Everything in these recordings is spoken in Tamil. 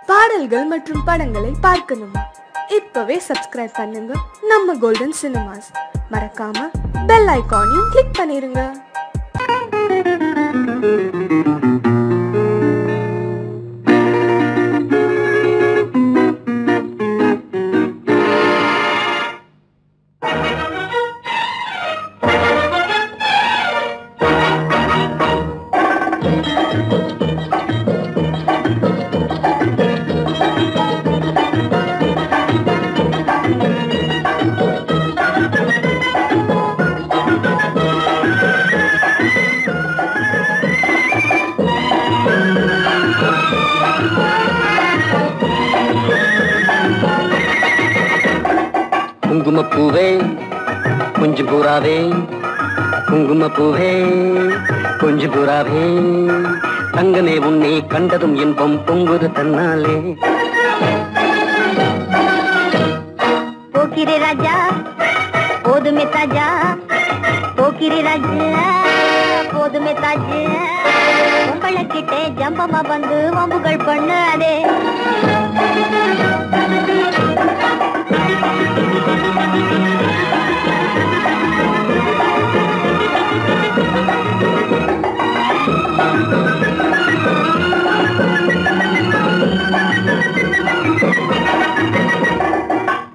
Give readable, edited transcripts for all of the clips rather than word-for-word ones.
பாடல்கள் மற்றும் படங்களை பார்க்கணுமா? இப்பவே சப்ஸ்கிரைப் பண்ணுங்க நம்ம கோல்டன் சினிமாஸ். மறக்காம பெல் ஐகானையும் கிளிக் பண்ணிருங்க. குங்குமப்பூவே கொஞ்சம் புறாவே, குங்குமப்பூவே கொஞ்சம் புறாவே, தங்கமே உன்னை கண்டதும் இன்பம் பொங்குது தன்னாலே. போக்கிரி ராஜா போதுமே தாஜா, போக்கிரி ராஜா போதுமே தாஜா, உங்களை கிட்டே ஜம்பமா வந்து வம்புகள் பண்ணாதே.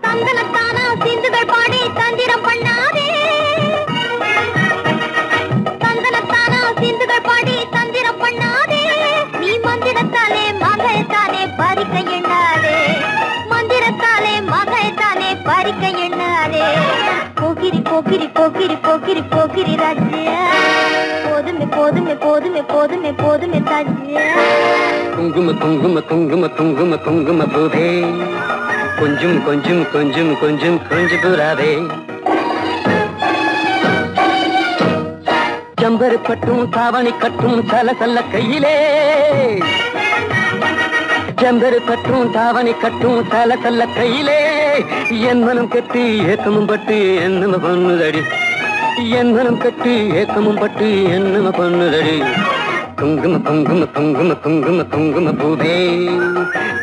தந்தனத்தானா சிந்துகள் பாடி தந்திரம் பண்ணாதே, தந்தனத்தானா சிந்துகள் பாடி தந்திரம் பண்ணாதே. நீ மந்திரத்தாலே மகைத்தானே பறிக்க எண்ணாதே, மந்திரத்தாலே மகைத்தானே பறிக்க எண்ணாதே. போக்கிரி போக்கிரி போக்கிரி போக்கிரி போக்கிரி ராஜா, போதுமே போதுமே போதுமே போதுமே போதுமே தாஜா. குங்கும குங்கும குங்கும குங்கும குங்கும பூவே கொஞ்சம் கொஞ்சம் கொஞ்சம் கொஞ்சம் கொஞ்சம் புறாவே, ஜம்பரு கட்டும் தாவணி கட்டும் சல சல்ல கையிலே, ஜம்பரு கட்டும் தாவணி கட்டும் சல சல்ல கையிலே, என் மனம் கட்டி ஏக்கமும் பட்டு என்னம பண்ணுதடி, என் மனம் கட்டி ஏக்கமும் பட்டு என்னம பண்ணுதடி. குங்கும குங்கும குங்கும குங்கும குங்கும பூவே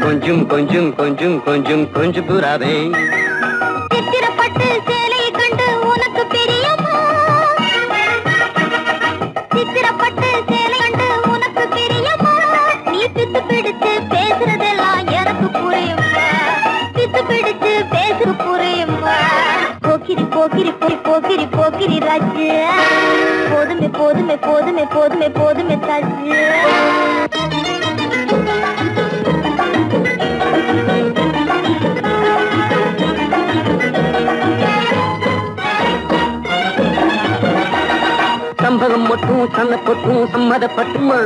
கொஞ்சம் கொஞ்சம் கொஞ்சம் கொஞ்சம் கொஞ்சம் புறாவே. சித்திரப்பட்டு சேலை கண்டு உனக்கு பிரியமா, சித்திரப்பட்டு சேலை கண்டு உனக்கு பிரியமா. நீ பித்து பிடிச்சு பேசுறதெல்லாம் எனக்கு புரியுமா, பித்து பிடிச்சு பேசுற புரியுமா. போக்கிரி போக்கிரி போக்கிரி போக்கிரி ராஜா, போதுமே போதுமே போதுமே போதுமே போதுமே தாஜா. சம்பகம் மட்டும் சன்னப்பட்டும் சம்மதப்பட்டுமா,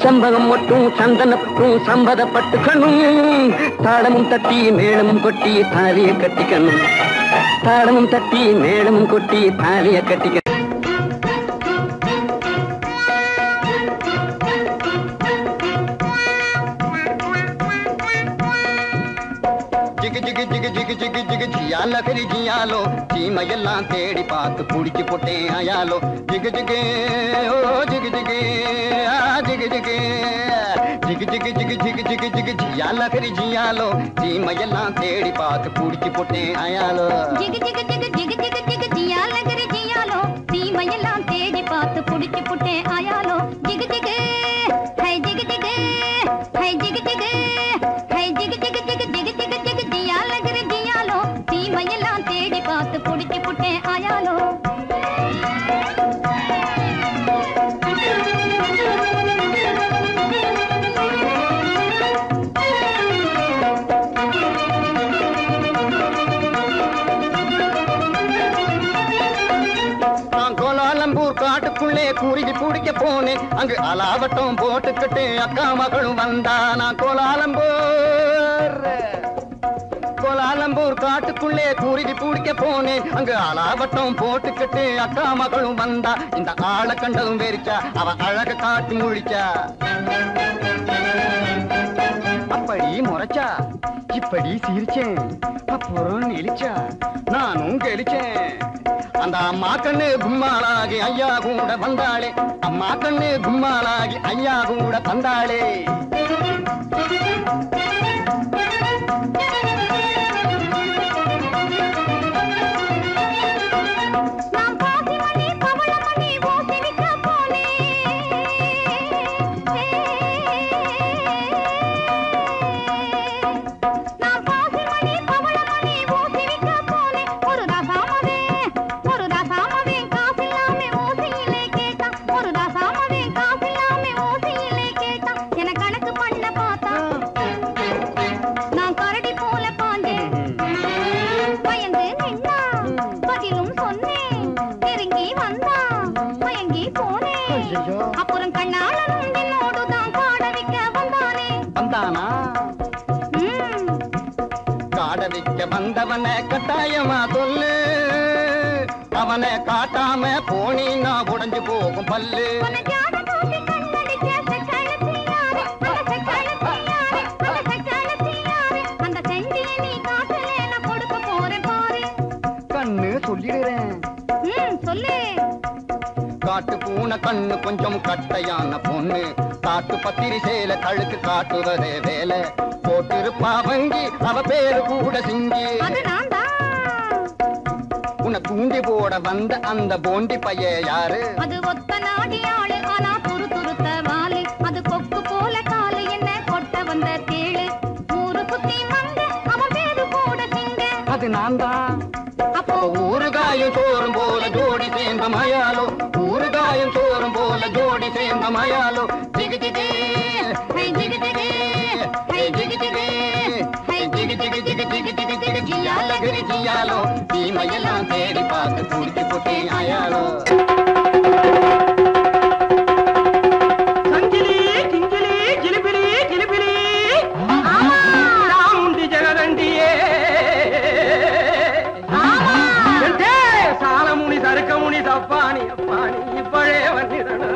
சம்பகம் மட்டும் சந்தனப்பட்டும் சம்மதப்பட்டுக்கணும். தாளமும் தட்டி மேளமும் கொட்டி தாலிய கட்டிக்கணும், தாளமும் தட்டி மேளமும் கொட்டி தாலிய கட்டிக்கணும். ஜிகு ஜிகு ஜிகு ஜிகு ஜிகு ஜிகு ஜியால கரி ஜியாலோ, சீமையெல்லாம் தேடி பார்த்து புடிச்சு போட்டேன் ஆயாலோ. ஜிகு ஜிகு ஓ ஜிகு ஜிகு ஜிகு ஜிகு ஜிகு ஜிகு ஜிகு ஜிகு ஜிகு ஜிகு ஜியால கரி ஜியாலோ, சீமையெல்லாம் தேடி பார்த்து புடிச்சு போட்டேன் ஆயாலோ. ஜிகு ஜிகு ஜிகு ஜிகு ஜிகு ஜிகு ஜியால கரி ஜியாலோ, சீமையெல்லாம் தேடி பார்த்து புடிச்சு போட்டேன் ஆயாலோ. ஜிகு ஜிகு ஹை ஜிகு ஜிகு ஹை ஜிகு ஜிகு ஹை ஜிகு ஜிகு ஜிகு ஜிகு ஜிகு ஜிகு ஜியால கரி ஜியாலோ, சீமையெல்லாம் தேடி பார்த்து புடிச்சு போட்டேன் ஆயாலோ. காட்டுக்குள்ளே குருவி பிடிக்க போனேன், அங்கு அலாவட்டம் போட்டுக்கிட்டு அக்கா மகளும் வந்தா. நான் கோலாலம்பூர் காட்டுக்குள்ளே குருவி பிடிக்க போனேன், அங்கு அலாவட்டம் போட்டுக்கிட்டு அக்கா மகளும் வந்தா. இந்த ஆளை கண்டதும் வெறிச்சா, அவ அழக காட்டி முழிச்சா. அப்படி முறைச்சா இப்படி சிரிச்சேன், அப்புறம் நெளிச்சா நானும் கெளிச்சேன். அந்த அம்மா கண்ணு கும்மாளாகி ஐயா கூட வந்தாளே, அம்மா கண்ணு கும்மாளாகி ஐயா கூட வந்தாளே. அப்புறம் கண்ணாளனும் என்னோடுதான் காட வைக்க வந்தானே. வந்தானா? காட வைக்க வந்தவனை கட்டாயமா சொல்லு, அவனை காட்டாம போனீன்னா உடைஞ்சு போகும் பல்லு. கண்ணு சொல்லிடுறேன். சொல்லு. காட்டு பூனை கண்ணு கொஞ்சம் கட்டையான பொண்ணு, காட்டு பத்திரி சேல கழுக்கு காட்டுவதே வேலை. போட்டிருப்பா வங்கி அவ பேரு கூட சிங்கி. உன்னை தூண்டி போட வந்த அந்த போண்டி பைய யாரு? அது ஒத்த நாடி ஆளு, ஆனா துரு துருத்த வாலு. அது கொக்கு போல காலு, என்ன கொட்ட வந்த தேளு. ஊரு குத்தி வந்த அவன் பேரு கூட சிங்க. அது நான் தான். அப்போ ஊறுகாயும் சோறும் போல ஜோடி சேர்ந்த மயாலோ, ஊறுகாயும் சோறும் போல ஜோடி சேர்ந்த மயாலோ. ஜிகு ஜிகு ஜிகு ஜிகு ஜிகு ஜிகு ஜியாலகிரி ஜியாலோ, தீமையெல்லாம் தேடி பார்த்து குடிச்சு போட்டே ஆயாலோ. சங்கிலி கிங்கிலி ஜிலிபிலி ஜிலிபிலி ராமுண்டி ஜெகதண்டியே, சாலமுனி சருக்கமுனி தப்பானி அப்பானி இப்பழே வந்திடனா.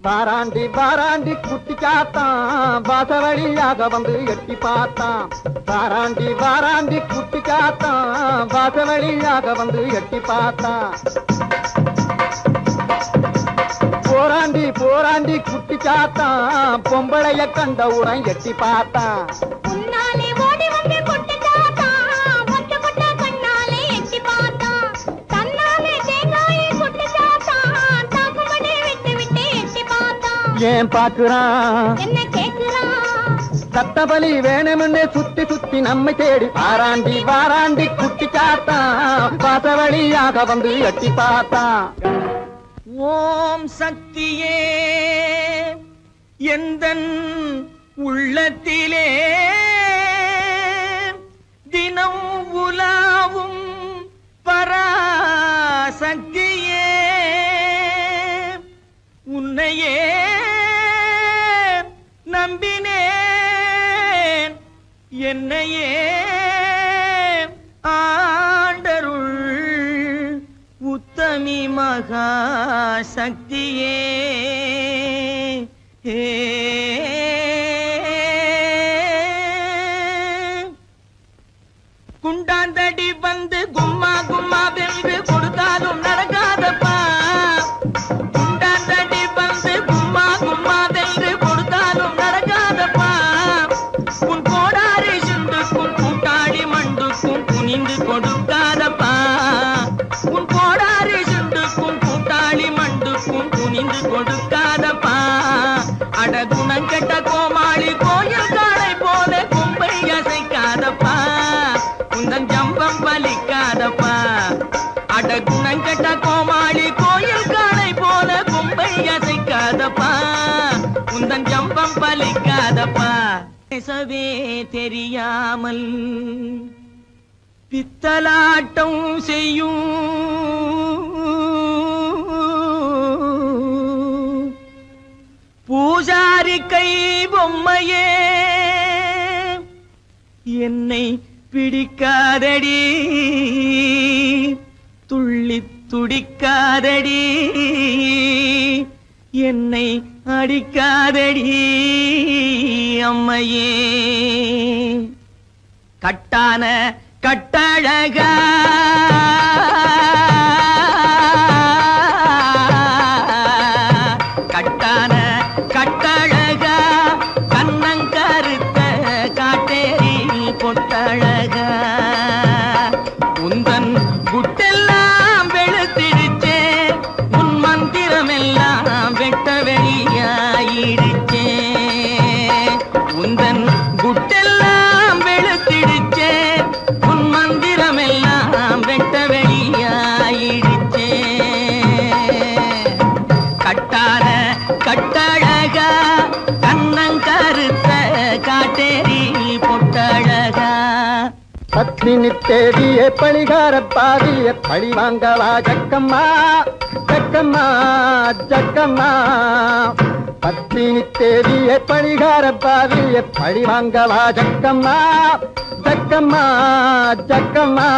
வாராண்டி வாராண்டி குட்டி சாத்தான் வாசவழியாக வந்து எட்டி பார்த்தான். வாராண்டி வாராண்டி குட்டி சாத்தான் வாசவழியாக வந்து எட்டி பார்த்தான். போராண்டி போராண்டி குட்டி சாத்தான் பொம்பளைய கண்ட உரம் எட்டி பார்த்தான். ஏன் பாக்குறான் என்ன கேக்குறான்? சத்தபலி வேணும்னு சுத்தி சுத்தி நம்மை தேடி வாராண்டி வாராண்டி குட்டி சாத்தான் வாசவழியாக வந்து எட்டி பார்த்தான். ஓம் சக்தியே எந்தன் உள்ளத்திலே தினம் உலாவும் பராசக்தியே, உன்னையே நம்பினேன் என்னையே ஆண்டருள் உத்தமி மகா சக்தியே. குண்டாந்தடி வந்து கும்மா கும்மா வென்று கொடுத்தாலும் நடக்காதப்பா. குண்டாந்தடி வந்து கும்மா கும்மா வென்று கொடுத்தாலும் நடக்காதப்பா. உன் கோடாரி சுண்டுக்கும் கூட்டாளி மண்டுக்கும் குனிந்து கொடுக்காதப்பா. உன் கோடாரி சுண்டுக்கும் கூட்டாளி மண்டுக்கும் குனிந்து கொடுக்காதப்பா. அடகுணங்கெட்ட கோமாளி கோயில் காளை போல கும்பை அசைக்காதப்பா. உந்தன் ஜம்பம் பலிக்காதப்பா. அடகுணங்கெட்ட கோமாளி கோயில் காளை போல கும்பை அசைக்காதப்பா. உந்தன் ஜம்பம் பலிக்காதப்பா. பேசவே தெரியாமல் பித்தலாட்டம் செய்யும் பூஜாரி கை பொம்மையே என்னை பிடிக்காதடி, துள்ளி துடிக்காதடி, என்னை அடிக்காதடி அம்மையே. கட்டான கட்டழகா கட்டான கட்டழகா கண்ணங்கருத்த காட்டேரி பொட்டழகா உந்தன் குட்டெல்லாம் வெளுத்திடுச்சே பத்தினி தேடிய பழிகார பாவிய பழி வாங்கவா ஜக்கம்மா ஜக்கம்மா ஜக்கம்மா பத்தினி தேடிய பழிகார பாவிய பழி வாங்கவா ஜக்கம்மா ஜக்கம்மா ஜக்கம்மா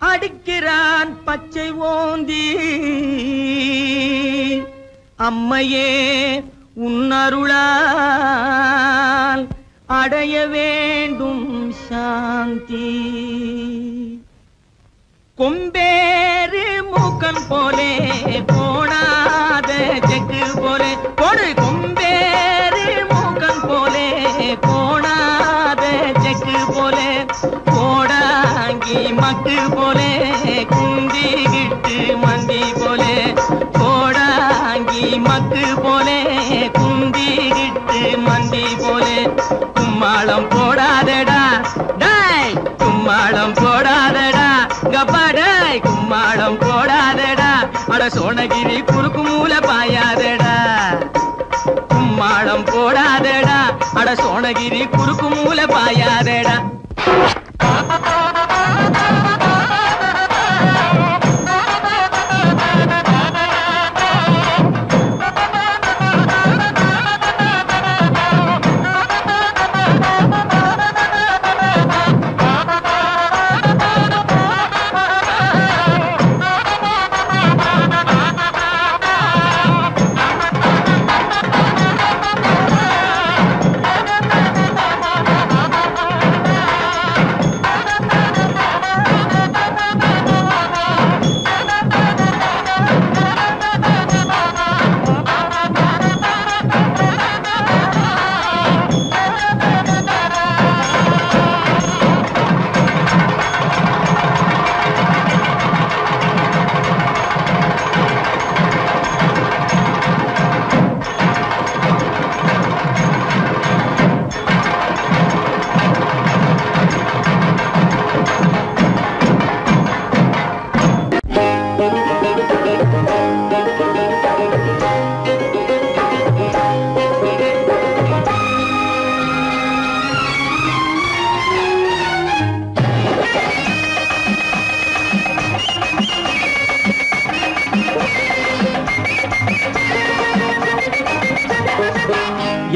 அடிக்கிறான் பச்சை ஓந்தி அம்மையே உன்னருளால் அடைய வேண்டும் சாந்தி கொம்பேறு மூக்கன் போலே போடாத செக்கு போலே கொடு கொம்பேறு மூக்கன் போலே போடாத செக்கு போலே போடாங்கி மக்கு போலே குந்திகிட்டு மந்தி போலே போடாங்கி மக்கு போலே குந்திகிட்டு மந்தி போலே கும்மாளம் போடாதடா டேய் கும்மாளம் போடாதடா கப்பாடாய் கும்மாளம் போடாதடா அட சோனகிரி குறுக்கு மூல பாயாதடா கும்மாளம் போடாதடா அட சோனகிரி குறுக்கு மூல பாயாதடா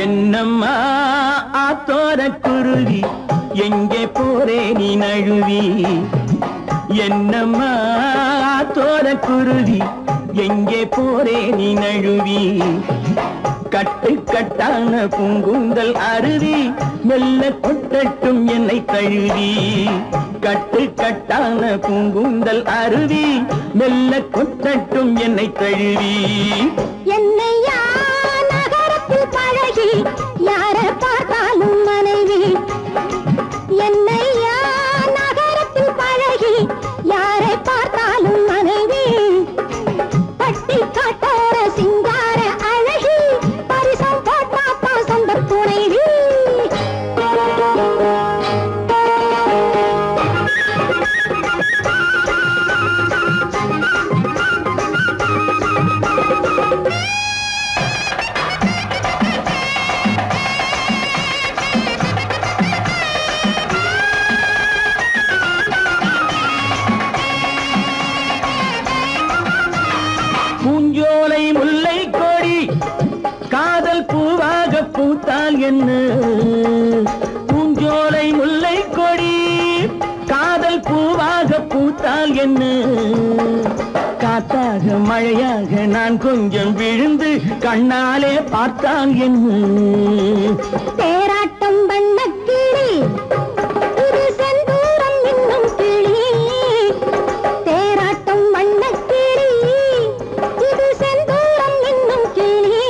என்னம்மா ஆத்தோர குருவி எங்கே போரே நீ நழுவி என்னம்மா ஆத்தோர குருவி எங்கே போரே நீ நழுவி கட்டு கட்டான பூங்குந்தல் அருவி மெல்ல கொட்டட்டும் என்னை தழுவி கட்டு கட்டான பூங்குந்தல் அருவி மெல்ல கொட்டட்டும் என்னை தழுவி என்னையா நகரத்தில் பழகி யார பார்த்தாலும் மனைவி என்னையா நகரத்தில் பழகி யாரை பார்த்தாலும் மனைவி பட்டி காட்டார சிங்கார அழகி பரிசம் போட்டாப்பா சொந்த துணைவி பூஞ்சோலை முல்லை கொடி காதல் பூவாக பூத்தால் என்ன பூஞ்சோலை முல்லை கொடி காதல் பூவாக பூத்தால் என்ன காத்தாக மழையாக நான் கொஞ்சம் விழுந்து கண்ணாலே பார்த்தால் என்ன தேராட்டம் வண்ணக்கிளி இது செந்தூரம் இன்னும் கிளி தேராட்டம் வண்ணக்கிளி இது செந்தூரம் இன்னும் கிளி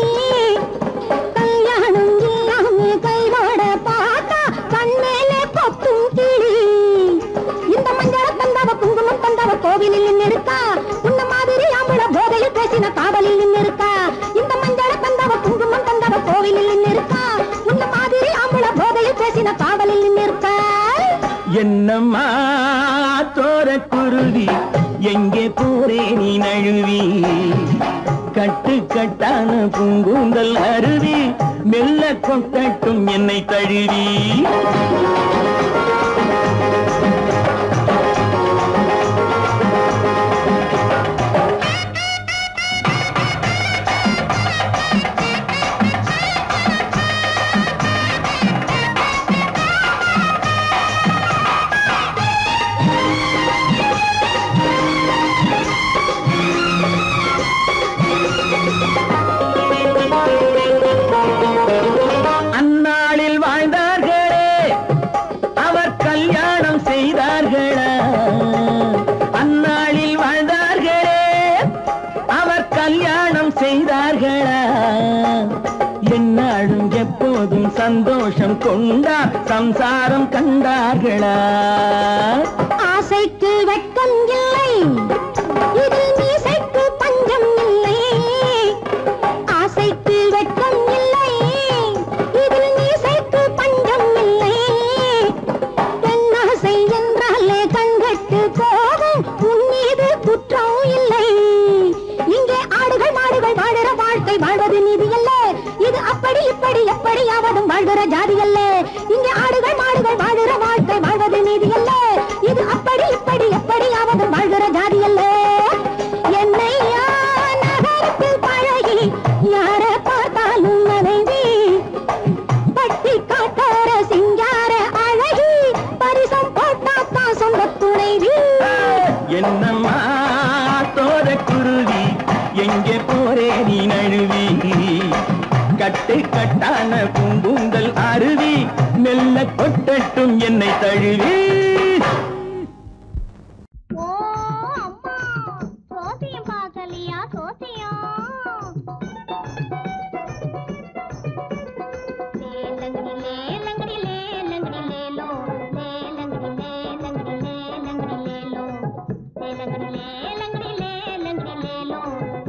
கல்யாணம் இல்லாமே கைவாட பார்த்தா கண்மேலே கொத்தும் கிளி இந்த மஞ்சள தந்தவ குங்குமம் தந்தவ கோவிலில் நின்னிருக்கா உன்ன மாதிரி ஆம்பள போதையில் பேசின காவலில் நின்னிருக்கா இந்த மஞ்சள தந்தவ குங்குமம் தந்தவ எங்கே போரே நீ நழுவி கட்டு கட்டான பூங்கூந்தல் அருவி மெல்ல கொட்டட்டும் என்னை தழுவி அந்நாளில் வாழ்ந்தார்களே அவர் கல்யாணம் செய்தார்களா அந்நாளில் வாழ்ந்தார்களே அவர் கல்யாணம் செய்தார்களா எந்நாளும் எப்போதும் சந்தோஷம் கொண்டா சம்சாரம் கண்டார்களா ஆசைக்கு வெட்கம் இல்லை இதில் மீசைக்கு பஞ்சம் இல்லை ஆசைக்கு வெட்கம் இல்லை இதில் மீசைக்கு பஞ்சம் இல்லை என் ஆசை என்றாலே கண்கட்டு போகும் உன் மீது குற்றம் இல்லை இங்கே ஆடுகள் மாடுகள் வாழுற வாழ்க்கை வாழ்வது நீதி அல்ல இது அப்படி இப்படி எப்படியாவதும் வாழ்கிற ஜாதி அல்ல இங்கே ஆடுகள் மாடுகள் வாழுற வாழ்க்கை வாழ்வது நீதி அல்ல இது அப்படி இப்படி எப்படியாவதும் வாழ்கிற ஜாதி அல்ல என்னை நகரத்தில் பழகி யார பார்த்தாலும் மனைவி பட்டி காட்டார சிங்கார அழகி பரிசம் போட்டாக்கா சொந்த துணைவி என்னம்மா தோர குருவி எங்கே போரே நீ நழுவி கட்டு கட்டான பூம்பூந்தல் அருவி மெல்ல கொட்டட்டும் என்னை தழுவி ஓ அம்மா சோசியம் பார்க்கலையா சோசியம் லேலங்கடி லேலங்கடி லேலங்கடி லேலோ லேலங்கடி லேலங்கடி லேலங்கடி லேலோ லேலங்கடி லேலங்கடி லேலங்கடி லேலோ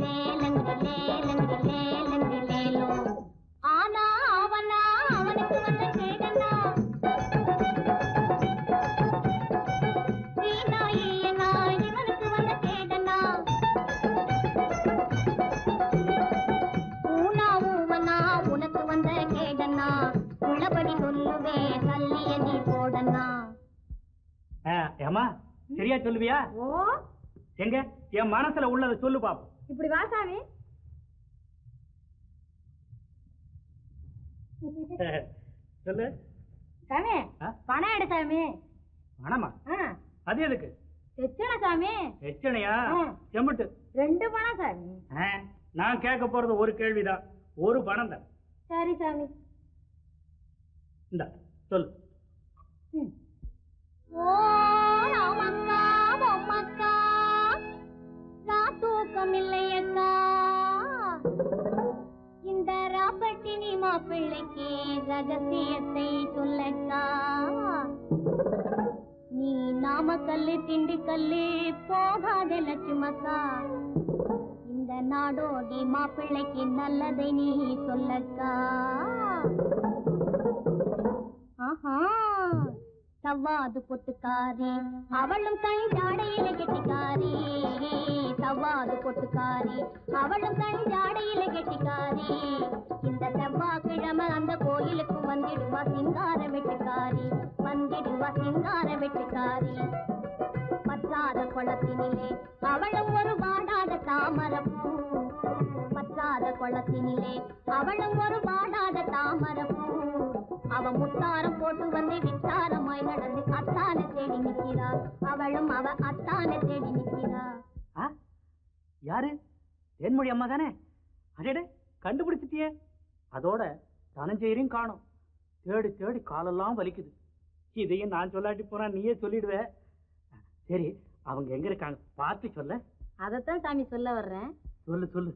லேலங்கடி லேலங்கடி லேலங்கடி லேலோ ஆனா அவனா அவனுக்கு வந்த கேடனா வீணா இல்லனா இவனுக்கு வந்த கேடனா ஊனா ஊவனா உனக்கு வந்த கேடனா உள்ளபடி சொல்லுவே தள்ளிய நீ போடனா ஏமா சரியா சொல்லுவியா ஓ எங்க என் மனசுல உள்ளதை சொல்லு பாப்போம் இப்படி வா சாமி சொல்லு சாமி ஆ? பணம் எடு சாமி பணமா அது எதுக்கு எச்சனை சாமி எச்சனையா ஆ. செம்பட்டு 2 பணம் சாமி நான் கேட்க போறது ஒரு கேள்விதான் ஒரு பணம் தான் சரி சாமி இந்த சொல்லு ஓ ராமக்கா பொம்மக்கா தூக்கம் இல்லையக்கா இந்த ராப்பட்டினி மாப்பிள்ளைக்கு ரகசியத்தை சொல்லக்கா நீ நாமக்கல்லு திண்டுக்கல்லு போகாத லட்சுமக்கா இந்த நாடோடி மாப்பிள்ளைக்கு நல்லதை நீ சொல்லக்கா ஆஹா சவ்வாது பொட்டுக்காரி அவளும் கண் ஜாடையில கெட்டிக்காரி சவ்வாது பொட்டுக்காரி அவளும் கண் ஜாடையில கெட்டிக்காரி இந்த செவ்வாய்க்கிழமை அந்த கோயிலுக்கு வந்திடுவா சிங்கார வெட்டுக்காரி வந்திடுவா சிங்கார வெட்டுக்காரி பற்றாத குளத்தினிலே அவளும் ஒரு வாடாத தாமரப்பூ பற்றாத குளத்தினிலே அவளும் ஒரு வாடாத தாமரப்பூ அவ முத்தாரம் போட்டு வந்து வித்தாரமாய் நடந்து அத்தான தேடி நிற்கிறா அவளும் அவ அத்தான தேடி நிற்கிறா யாரு தேன்மொழி அம்மா தானே அடே கண்டுபிடிச்சிட்டியே அதோட தனஞ்செயரையும் காணும் தேடி தேடி காலெல்லாம் வலிக்குது இதையும் நான் சொல்லாட்டி போனா நீயே சொல்லிடுவ சரி அவங்க எங்க இருக்காங்க பார்த்து சொல்ல அதத்தான் சாமி சொல்ல வர்றேன் சொல்லு சொல்லு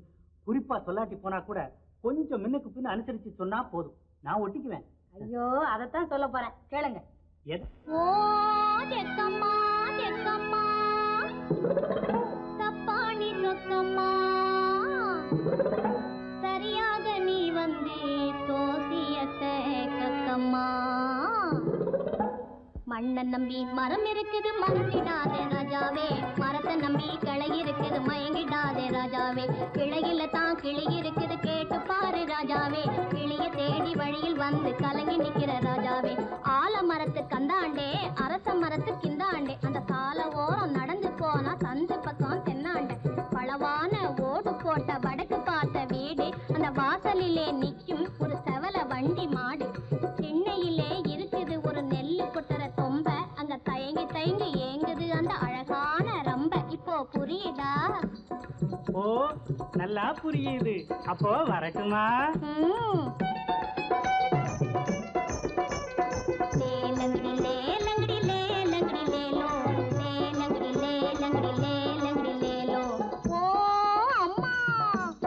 குறிப்பா சொல்லாட்டி போனா கூட கொஞ்சம் முன்னுக்கு பின்ன அனுசரிச்சு சொன்னா போதும் நான் ஒட்டிக்குவேன் ஐயோ அதத்தான் சொல்ல போறேன் கேளுங்க ஓ தெக்கம்மா தெக்கம்மா தப்பாணி சொக்கம்மா சரியாக நீ வந்து சோசியத்தை கக்கம்மா மண்ண உன்னை நம்பி மரம் இருக்குது மறந்திடாதே ராஜாவே, மரத்தை நம்பி கிளை இருக்குது மயங்கிடாதே ராஜாவே, கிளையில தான் கிளி இருக்குது கேட்டு பாரு ராஜாவே, கிளிய தேடி வழியில் வந்து கலங்கி நிக்கிற ராஜாவே, ஆல மரத்து கந்தாண்டே அரச மரத்து கிந்தாண்டே, அந்த சால ஓரம் நடந்து போனா சந்து பக்கம் தென்னாண்டே, பளவான ஓடு போட்ட வடக்கு பார்த்த வீடு, அந்த வாசலிலே நிக்கும் ஒரு செவல வண்டி மாடு, சென்னையிலே இருக்குது ஒரு நெல்லு குட்டுற தொம்ப, அங்க தயங்கி தயங்கி ஏங்குது அந்த அழகான ரம்ப. இப்போ புரியுதா? ஓ நல்லா புரியுது. அப்போ வரட்டுமா? லேலங்கடி லேலங்கடி லேலங்கடி லேலோ, லேலங்கடி லேலங்கடி லேலங்கடி லேலோ. ஓ அம்மா,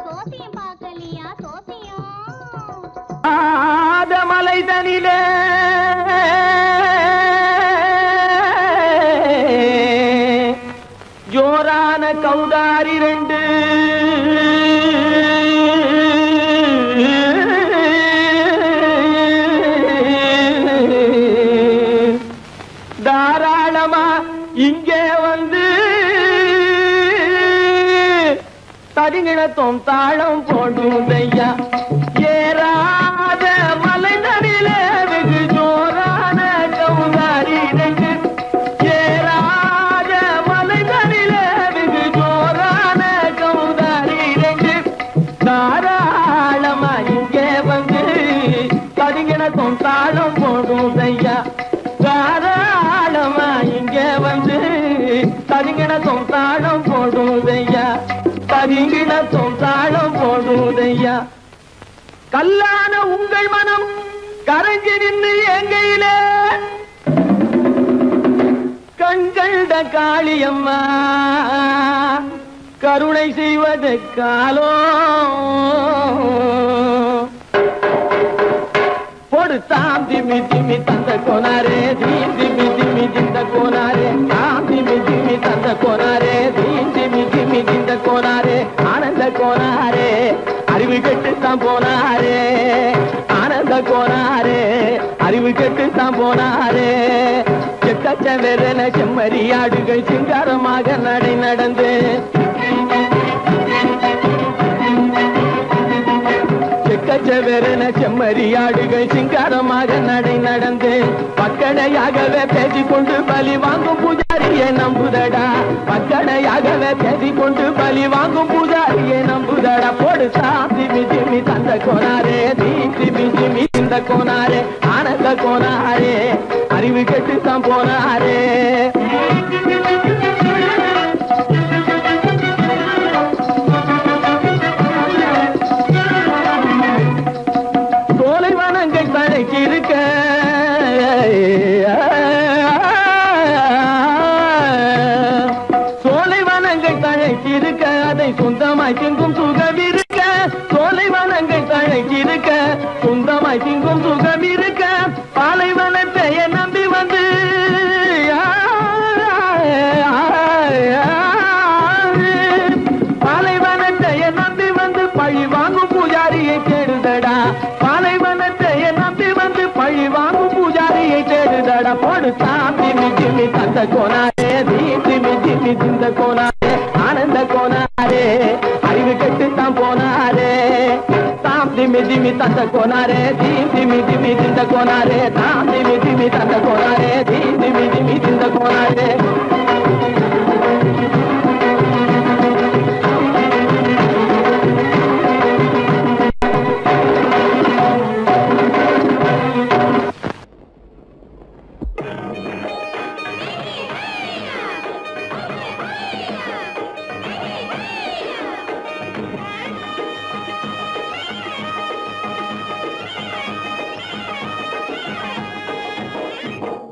சோசியம் பார்க்கலையா? சோசியம் மலை தனிலே ஜோரான கௌதாரி ரெண்டு தாராளமா இங்கே வந்து தரிங்கிணத்தும் தாளம் போடுதையா, ஏறாத மலை தனிலே வெகு ஜோரான கௌதாரி ரெண்டு, ஏறாத மலை தனிலே வெகு ஜோரான கௌதாரி ரெண்டு, தாராளமா இங்கே வந்து தரிங்கிணத்தும் தாளம் போடுதையா, தாராளமா இங்கே வந்து தரிங்கிணத்தும் தாளம் போடுதையா, தரிங்கிணத்தும் தாளம் போடுதையா. கல்லான உங்கள் மனம் கரைஞ்சி நின்று எங்கையிலே கண்கண்ட காளியம்மா கருணை செய்வது காலோ, பொடு தாம் திமி திமி தந்த கோனாரே, தீம் திமி திமி திந்த கோனாரே, தாம் திமி திமி தந்த கோனாரே, தீம் திமி திமி திந்த கோனாரே, ஆனந்த கோனாரே அறிவு கெட்டுத்தான் போனாரே, ஆனந்த கோனாரே அறிவு கெட்டுத்தான் போனாரே, செக்கச்ச வெறன செம்மறியாடுகள் சிங்காரமாக நடை நடந்து, செக்கச்ச வெறன செம்மறியாடுகள் சிங்காரமாக நடை நடந்து, பக்கடையாகவே பேசிக்கொண்டு பலி வாங்கும் பூஜாரியை நம்புதடா, பக்கடையாகவே பேசிக்கொண்டு பலி வாங்கும் பூஜாரியை நம்புதடா, போடு சாந்தி மிதிமி தந்த கோனாரே, தீந்தி மிதிமி இந்த கோனாரே, ஆனந்த கோனாரே அறிவு கெட்டுத்தான் போனாரே. சோலைவனங்கள் தழைக்கிருக்க சோலைவனங்கள் தழைக்கிருக்க அதை சொந்தமாய் திங்கும் சுகம் இருக்க, சோலைவனங்கள் தழைக்கிருக்க சொந்தமாய் திங்கும் சுகம் இருக்க, பாலைவனத்தை நம்பி வந்து பாலைவனத்தை நம்பி வந்து பழி வாங்கும் பூஜாரியை தேடுதடா, பாலைவனத்தை நம்பி வந்து பழி வாங்கும் பூஜாரியை தேடுதடா, போடு தாம் திமி திமி தந்த கோனாரே, தீம் திமி திமி திந்த கோனாரே, ஆனந்த கோனாரே அறிவு கெட்டுத்தான் போனாரே, தாம் திமி திமி தந்த கோனாரே, தீம் திமி திமி திந்த கோனாரே, தாம் திமி திமி தந்த கோனாரே, தீம் திமி திமி திந்த கோனாரே.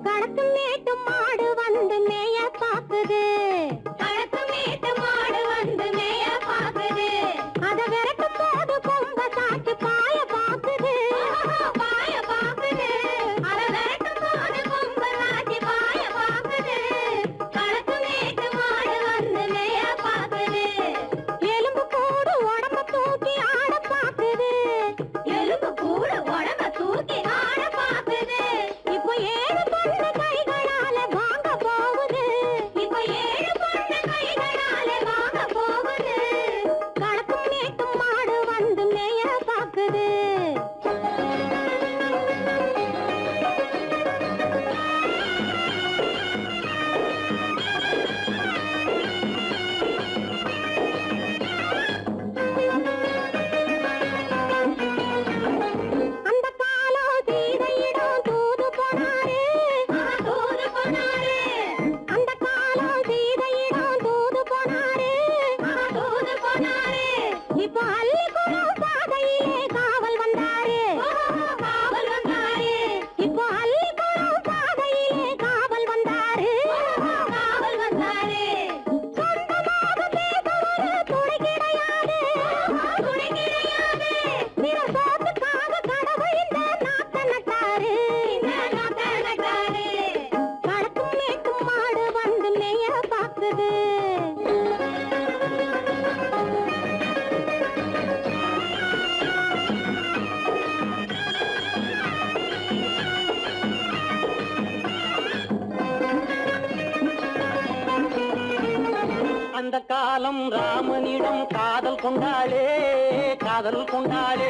கடத்தும் மேட்டும் மாடு வந்து மேய காலம் ராமனிடம் காதல் கொண்டாளே காதல் கொண்டாளே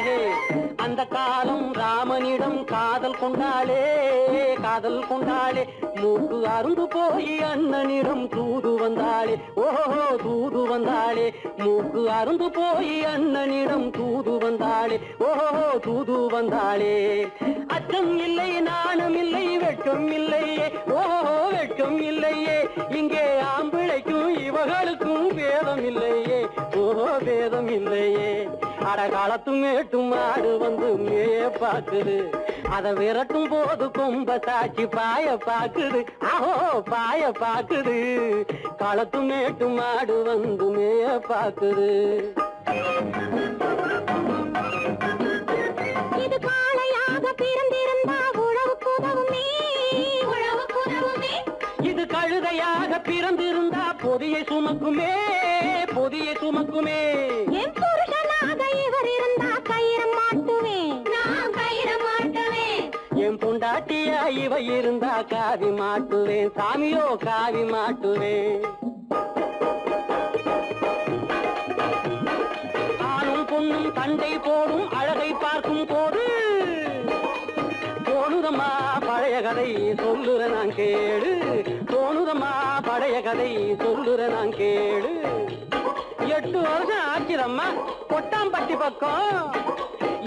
அந்த காலம் ராமனிடம் காதல் கொண்டாளே காதல் கொண்டாளே மூக்கு அருந்து போய் அண்ணனிடம் தூது வந்தாளே ஓஹோ தூது வந்தாளே மூக்கு அருந்து போய் அண்ணனிடம் தூது வந்தாளே ஓஹோ தூது வந்தாளே அச்சம் இல்லை நாணம் இல்லை வெட்கம் இல்லையே ஓஹோ வெட்கம் இல்லையே இங்கே ஆம்பிளைக்கும் இவர்களுக்கும் வேதம் இல்லையே ஓஹோ வேதம் இல்லையே அடகாலத்தும் மேட்டும் ஆடு வந்து மேய பாக்குது அதை விரட்டும் போது கொம்ப சாட்சி பாய பாக்குது ஆஹோ பாய பாக்குது களத்தும் மேட்டும் ஆடு வந்து மேய பாக்குது இது காளையாக பிறந்திருந்தா உழவுக்கு உதவுமே உழவுக்கு உதவுமே இது கழுதையாக பிறந்திருந்தா பொதியை சுமக்குமே பொதியை சுமக்குமே என் புருஷனாக இவர் இருந்தா கயிற மாட்டுவேன் நான் கயிற மாட்டுவேன் என் பொண்டாட்டியா இவ இருந்தா காவி மாட்டுவேன் சாமியோ காவி மாட்டுவேன் ஆணும் பொண்ணும் சண்டை போடும் அழகை பார்க்கும் போது தோணுதம்மா பழைய கதை சொல்லுற நான் கேளு தோணுதம்மா பழைய கதை சொல்லுற நான் கேளு 8 வருஷம் ஆச்சுதம்மா கொட்டாம்பட்டி பக்கம்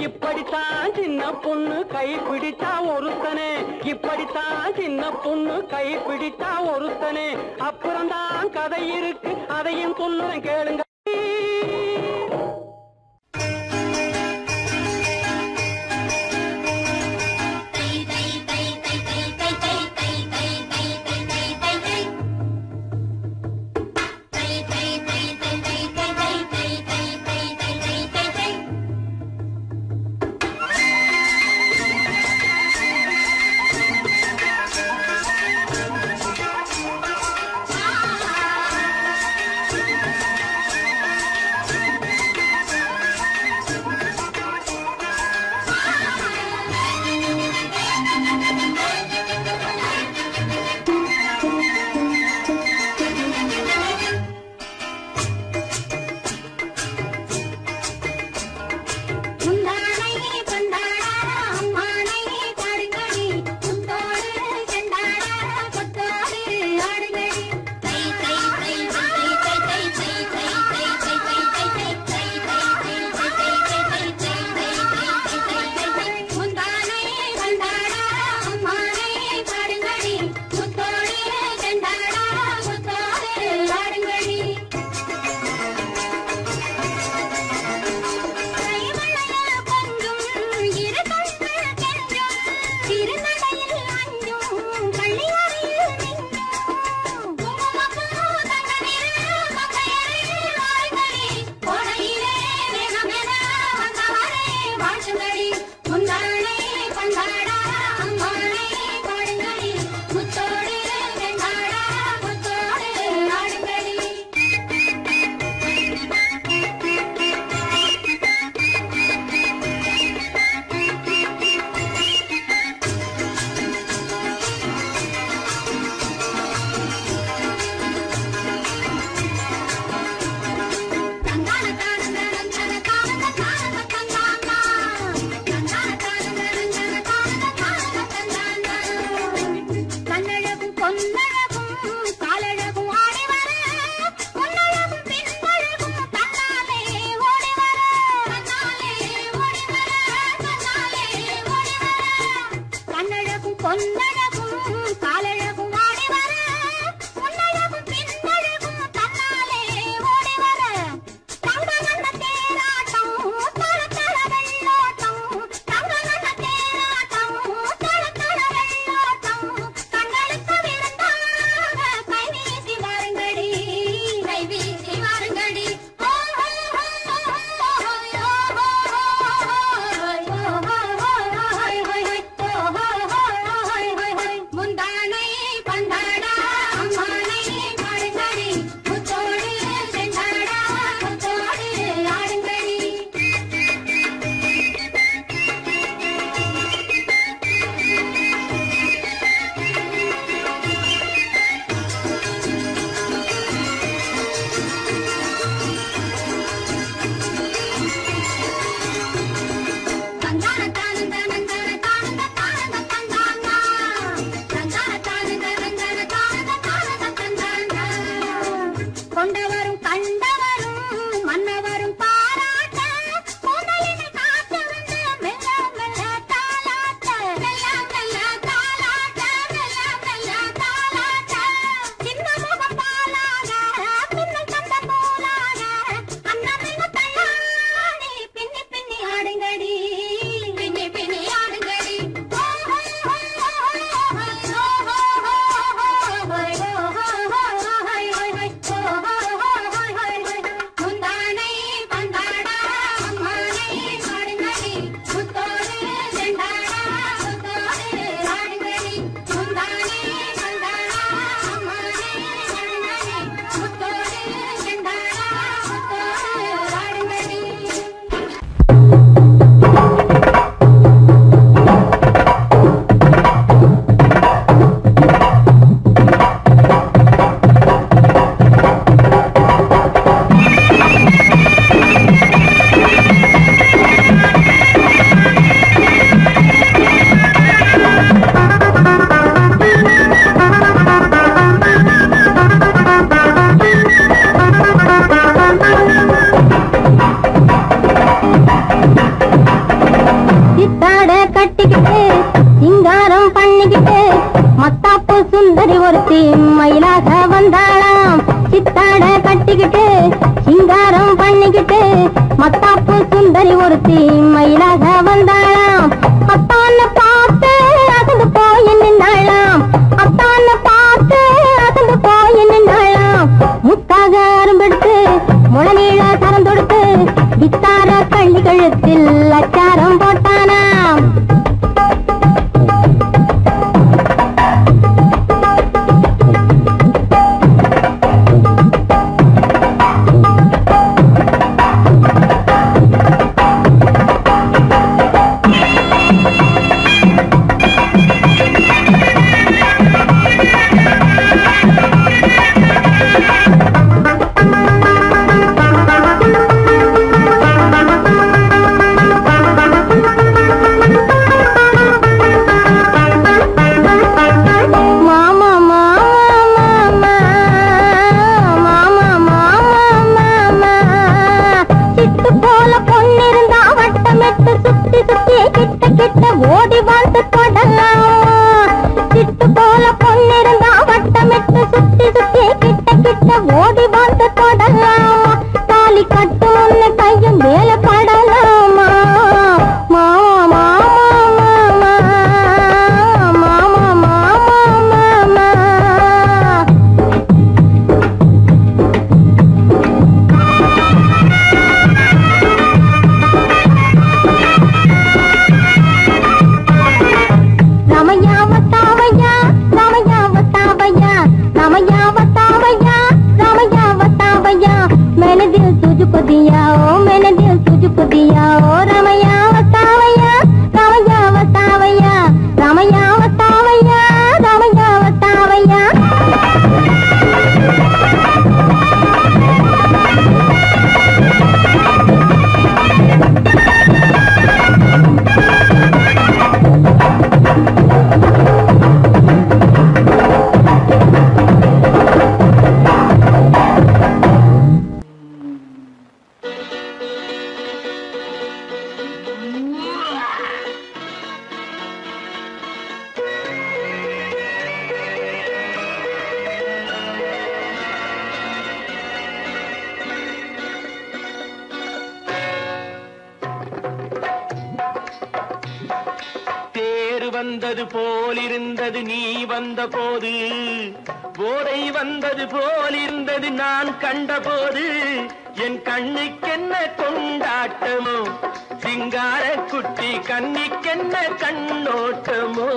இப்படித்தான் சின்ன பொண்ணு கை பிடித்தா ஒருத்தனே இப்படித்தான் சின்ன பொண்ணு கை பிடித்தா ஒருத்தனே அப்புறம்தான் கதை இருக்கு அதையும் சொல்லுறேன் கேளுங்க ஒருத்தி மயிலாக வந்தாளாம். சித்தாட கட்டிக்கிட்டு சிங்காரம் பண்ணிக்கிட்டு மத்தாப்பு சுந்தரி ஒருத்தி மயிலாக வந்தாளாம். அத்தான பார்த்து அசந்து போய் நின்னாளாம். அத்தான பார்த்து அசந்து போய் நின்னாளாம். முத்தாக அரும்பெடுத்து முளநீள சரம் தொடுத்து வித்தார கள்ளி கழுத்தில் அச்சாரம் போட்டானாம். ஓடி வந்து தொடலாம். சிட்டு போல பொண்ணிருந்தா வட்டமிட்டு சுத்தி சுத்தி கிட்ட கிட்ட ஓடி வந்து தொடலாம். தாலி கட்டு முன்ன கையும் மேல படலாமா. மாமா மாமா மாமா மாமா மாமா तुझको दिया ओ मैंने दिल तुझको दिया ओ रामैया वतावैया रामैया वतावैया रामैया वतावैया रामैया वतावैया வந்தது போலிருந்தது நீ வந்த போது, போதை வந்தது போலிருந்தது நான் கண்டபோது, என் கண்ணுக்கென்ன கொண்டாட்டமோ சிங்கார குட்டி கண்ணிக்கென்ன கண்ணோட்டமோ.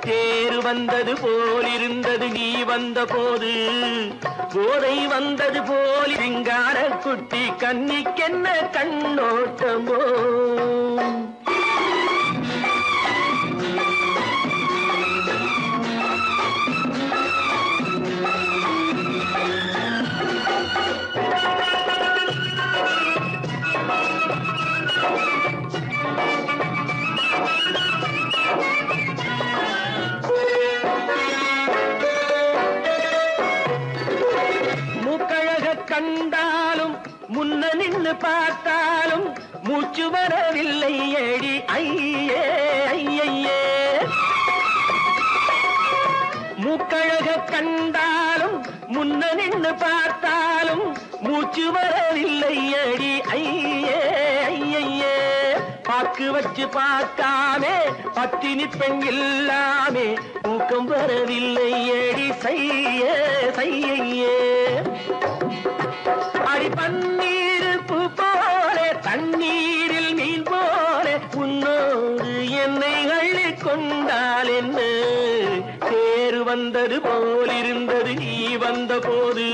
தேர் வந்தது போலிருந்தது நீ வந்த போது, போதை வந்தது போல் சிங்கார குட்டி கண்ணிக்கென்ன கண்ணோட்டமோ. கண்டாலும் முன்ன நின்று பார்த்தாலும் மூச்சு வரவில்லை ஏடி ஐயே ஐயே. மூக்கழக கண்டாலும் முன்ன நின்று பார்த்தாலும் மூச்சு வரவில்லை ஏடி ஐயே ஐயே. பாக்கு வச்சு பார்க்காமே பத்தினி பெண் இல்லாமே தூக்கம் வரவில்லை ஏடி செய்ய செய்யே. அடி பன்னீர் பூ போல தண்ணீரில் மீன் போல உன்னோடு என்னை அள்ளி கொண்டால் என்ன. தேர் வந்தது போலிருந்தது நீ வந்த போது,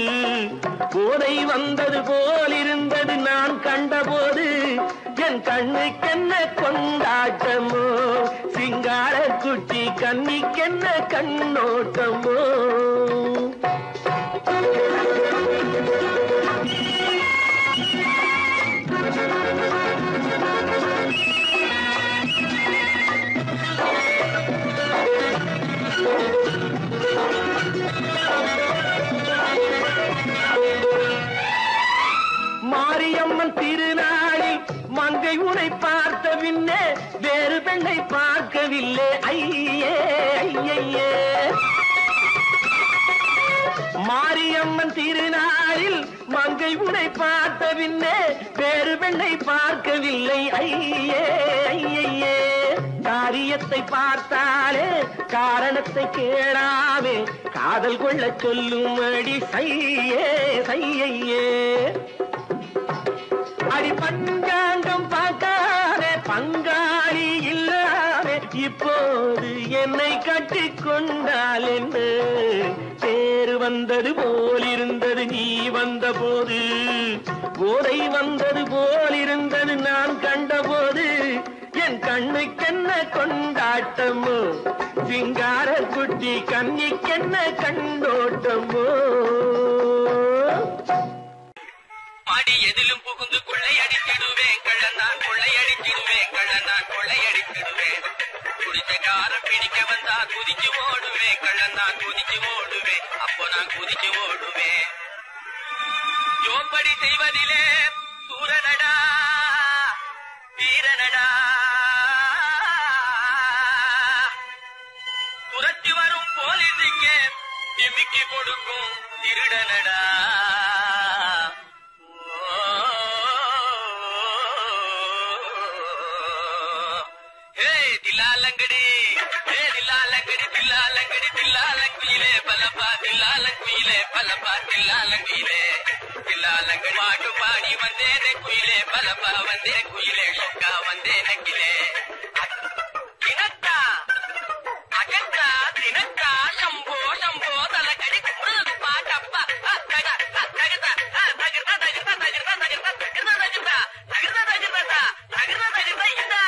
போதை வந்தது போலிருந்தது நான் கண்டபோது, என் கண்ணுக்கென்ன கொண்டாட்டமோ சிங்கார குட்டி கண்ணிக்கென்ன கண்ணோட்டமோ. மாரியம்மன் திருநாளில் மங்கை உனை பார்த்த பின்னே பெண்ணை பார்க்கவில்லை ஐயே ஐயே. மாரியம்மன் திருநாளில் மங்கை உனை பார்த்த பின்னே வேறு பெண்ணை பார்க்கவில்லை ஐயே ஐயே. காரியத்தை பார்த்தாலே காரணத்தை கேளாமே காதல் கொள்ள சொல்லும் அடி சையே சையே. அடி பஞ்சாங்கம் பார்க்காதே பங்காளி இல்லாமே இப்போது என்னை கட்டிக் கொண்டால் என்று பேரு வந்தது போலிருந்தது நீ வந்த போது. போதை வந்தது போலிருந்தது நான் கண்டபோது. என் கண்ணுக்கென்ன கொண்டாட்டமோ சிங்கார குட்டி கண்ணிக்கென்ன கண்டோட்டமோ. பாடி எதிலும் புகுந்து கொள்ளையடித்திடுவேன் கள்ளந்தான் கொள்ளையடித்திடுவேன் கள்ளந்தான் கொள்ளையடித்திடுவேன். குடிச்ச காரம் பிடிக்க வந்தா குதிச்சு ஓடுவேன் கள்ளந்தான் குதிச்சு ஓடுவேன் அப்போ நான் குதிச்சு ஓடுவேன். ஜோம்படி செய்வதிலே சூரனடா வீரனடா துரத்தி வரும் போலீஸுக்கு நிமிக்கி கொடுக்கும் திருடனடா. தில்லாலங்கடி தில்லாலங்கடி தில்லாலங்கடி தில்லாலங்குயிலே பலப்பா தில்லாலங்குயிலே பலப்பா தில்லாலங்குயிலே தில்லாலங்கடி பாட்டு பாடி வந்தேனே குயிலே பலப்பா வந்தே குயிலே சொக்கா வந்தே நக்கிலே. தினத்தா அகத்தா தினத்தா சம்போ சம்போ தலக்கடி பாட்டப்பா தகதா தகதா தகதா தகதா தகதா தகதா தகதா தகதா தகதா தகதா தகதா தகதா இதா.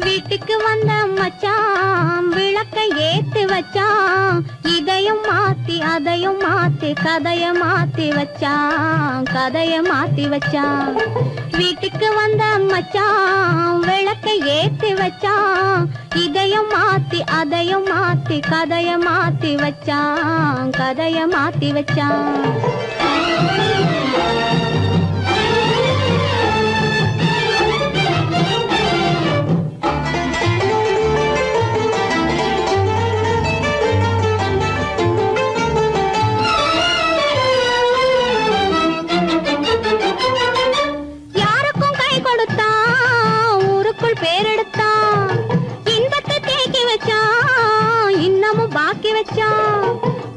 வீட்டுக்கு வந்த மச்சான் விளக்கை ஏத்தி வச்சான். இதையும் மாத்தி அதையும் மாத்தி கதைய மாத்தி வச்சான் கதைய மாத்தி வச்சான். வீட்டுக்கு வந்த மச்சான் விளக்கை ஏத்தி வச்சான். இதையும் மாத்தி அதையும் மாத்தி கதைய மாத்தி வச்சான் கதைய மாத்தி வச்சான்.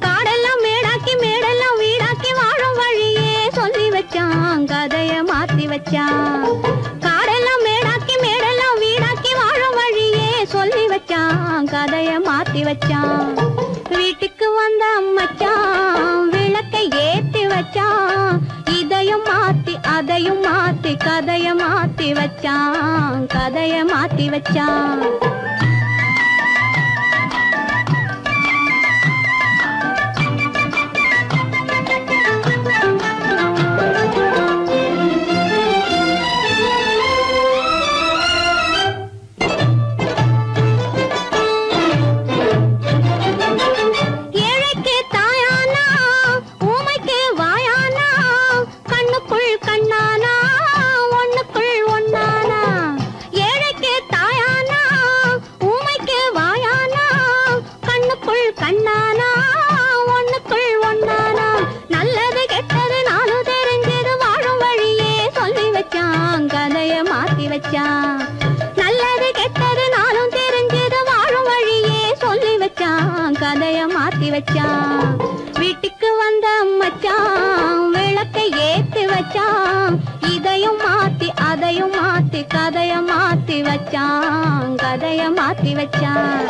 காடெல்லாம் மேடாக்கி மேடெல்லாம் வீடாக்கி வாழும் வழியே சொல்லி வச்சான் கதைய மாத்தி வச்சான். காடெல்லாம் மேடாக்கி மேடெல்லாம் வீடாக்கி வாழும் வழியே சொல்லி வச்சான் கதைய மாத்தி வச்சான். வீட்டுக்கு வந்த மச்சான் விளக்கை ஏத்தி வச்சான். இதையும் மாத்தி அதையும் மாத்தி கதைய மாத்தி வச்சான் கதைய மாத்தி வச்சான். நல்லது கெட்டது நானும் தெரிஞ்சது வாழும் வழியே சொல்லி வச்சான் கதைய மாத்தி வச்சான். வீட்டுக்கு வந்த மச்சான் விளக்கை ஏத்தி வச்சான். இதையும் மாத்தி அதையும் மாத்தி கதைய மாத்தி வச்சான் கதைய மாத்தி வச்சான்.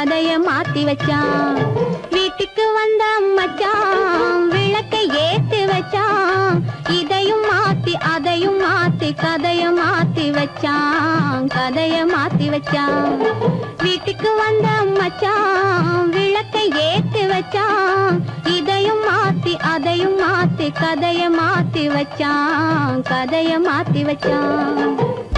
கதைய மாத்தி வச்சான். வீட்டுக்கு வந்த மச்சான் விளக்கை ஏத்தி வச்சான். இதையும் மாத்தி அதையும் மாத்தி கதைய மாத்தி வச்சான். கதைய மாத்தி வச்சான். வீட்டுக்கு வந்த மச்சான் விளக்கை ஏத்தி வச்சான். இதையும் மாத்தி அதையும் மாத்தி கதைய மாத்தி வச்சான். கதைய மாத்தி வச்சான்.